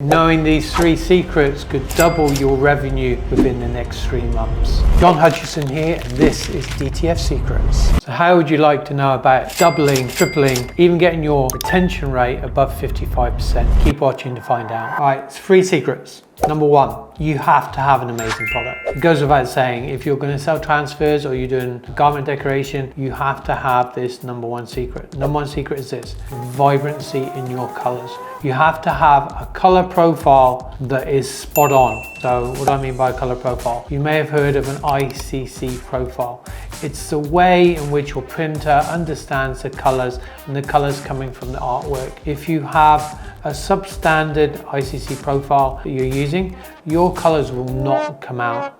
Knowing these 3 secrets could double your revenue within the next 3 months. John Hutchison here, and this is DTF Secrets. So how would you like to know about doubling, tripling, even getting your retention rate above 55%? Keep watching to find out. All right, it's 3 secrets. Number 1, you have to have an amazing product. It goes without saying, if you're going to sell transfers or you're doing garment decoration, you have to have this number 1 secret. Number 1 secret is this: vibrancy in your colors. You have to have a color profile that is spot on. So what do I mean by color profile? You may have heard of an ICC profile. It's the way in which your printer understands the colors and the colors coming from the artwork. If you have a substandard ICC profile that you're using, your colors will not come out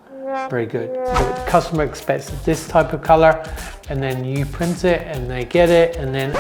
very good. The customer expects this type of color, and then you print it and they get it, and then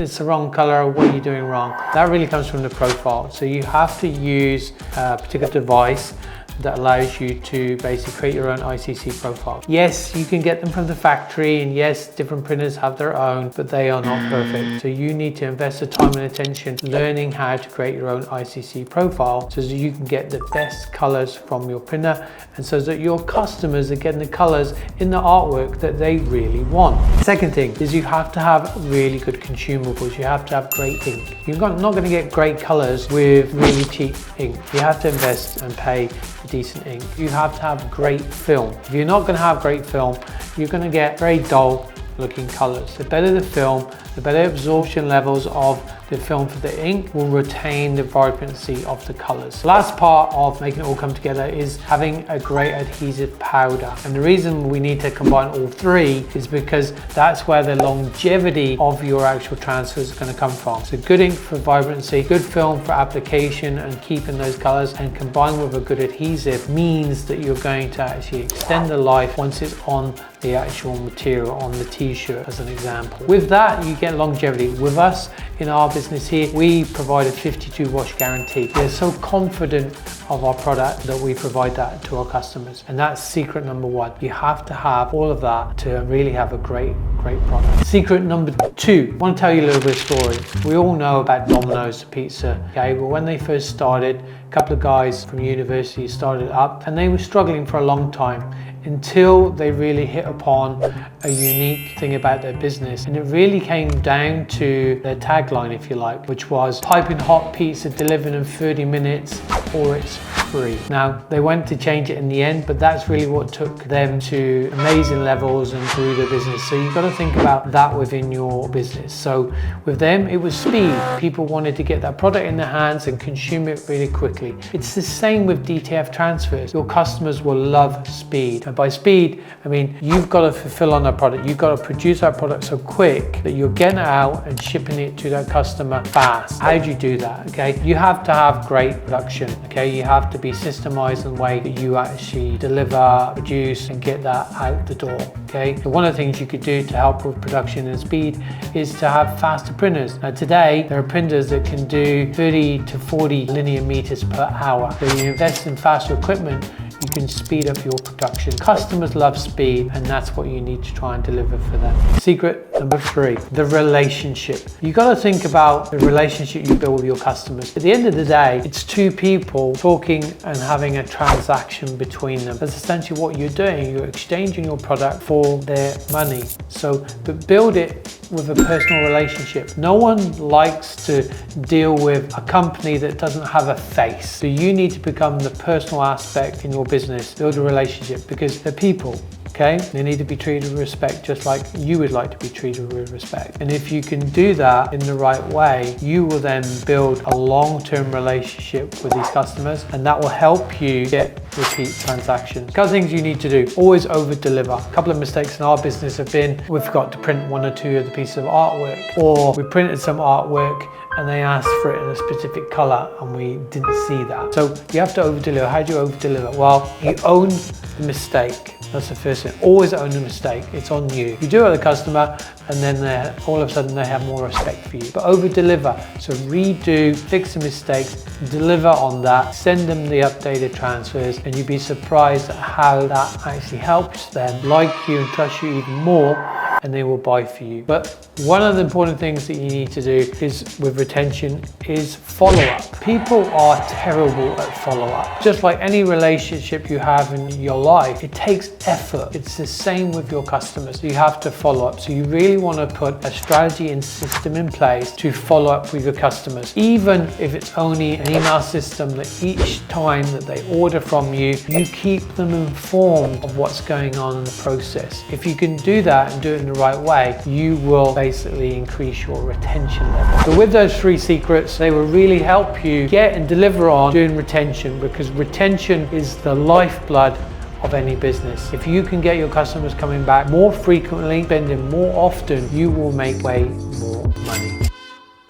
it's the wrong color. What are you doing wrong? That really comes from the profile. So you have to use a particular device that allows you to basically create your own ICC profile. Yes, you can get them from the factory, and yes, different printers have their own, but they are not perfect. So you need to invest the time and attention learning how to create your own ICC profile so that you can get the best colors from your printer, and so that your customers are getting the colors in the artwork that they really want. Second thing is you have to have really good consumables. You have to have great ink. You're not going to get great colors with really cheap ink. You have to invest and pay decent ink. You have to have great film. If you're not going to have great film, you're going to get very dull looking colors. The better the film, the better absorption levels of the film for the ink will retain the vibrancy of the colors. The last part of making it all come together is having a great adhesive powder. And the reason we need to combine all 3 is because that's where the longevity of your actual transfer is going to come from. So good ink for vibrancy, good film for application and keeping those colors, and combined with a good adhesive means that you're going to actually extend the life once it's on the actual material, on the t-shirt as an example. With that, you get longevity. With us in our business here, we provide a 52 wash guarantee. We're so confident of our product that we provide that to our customers, and that's secret number 1. You have to have all of that to really have a great product. Secret number 2, I want to tell you a little bit of story. We all know about Domino's Pizza, okay? Well, when they first started, a couple of guys from university started up, and they were struggling for a long time until they really hit upon a unique thing about their business. And it really came down to their tagline, if you like, which was piping hot pizza delivered in 30 minutes or it's free. Now, they went to change it in the end, but that's really what took them to amazing levels and grew their business. So you've got to think about that within your business. So with them, it was speed. People wanted to get that product in their hands and consume it really quickly. It's the same with DTF transfers. Your customers will love speed. And by speed, I mean, you've got to fulfill on that product. You've got to produce that product so quick that you're getting it out and shipping it to that customer fast. How do you do that? Okay, you have to have great production. Okay, you have to be systemized in the way that you actually deliver, produce, and get that out the door. Okay, so one of the things you could do to help with production and speed is to have faster printers. Now today, there are printers that can do 30 to 40 linear meters per hour. So you invest in faster equipment, you can speed up your production. Customers love speed, and that's what you need to try and deliver for them. Secret number 3, the relationship. You got to think about the relationship you build with your customers. At the end of the day, it's 2 people talking and having a transaction between them. That's essentially what you're doing. You're exchanging your product for their money. So, but build it with a personal relationship. No one likes to deal with a company that doesn't have a face. So you need to become the personal aspect in your business. Build a relationship, because they're people. Okay, they need to be treated with respect, just like you would like to be treated with respect. And if you can do that in the right way, you will then build a long-term relationship with these customers, and that will help you get repeat transactions. A couple of things you need to do: always over-deliver. A couple of mistakes in our business have been we forgot to print 1 or 2 of the pieces of artwork, or we printed some artwork and they asked for it in a specific color and we didn't see that. So you have to over-deliver. How do you over-deliver? Well, you own the mistake. That's the first thing. Always own the mistake. It's on you. You do it with the customer, and then all of a sudden they have more respect for you. But over-deliver. So redo, fix the mistakes, deliver on that, send them the updated transfers, and you'd be surprised at how that actually helps them like you and trust you even more and they will buy for you. But one of the important things that you need to do is with retention is follow up. People are terrible at follow up. Just like any relationship you have in your life, it takes effort. It's the same with your customers. You have to follow up. So you really want to put a strategy and system in place to follow up with your customers. Even if it's only an email system that each time that they order from you, you keep them informed of what's going on in the process. If you can do that and do it in the right way, you will basically increase your retention level. So with those 3 secrets, they will really help you get and deliver on doing retention, because retention is the lifeblood of any business. If you can get your customers coming back more frequently, spending more often, you will make way more money.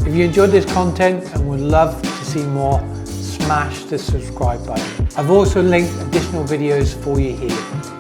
If you enjoyed this content and would love to see more, smash the subscribe button. I've also linked additional videos for you here.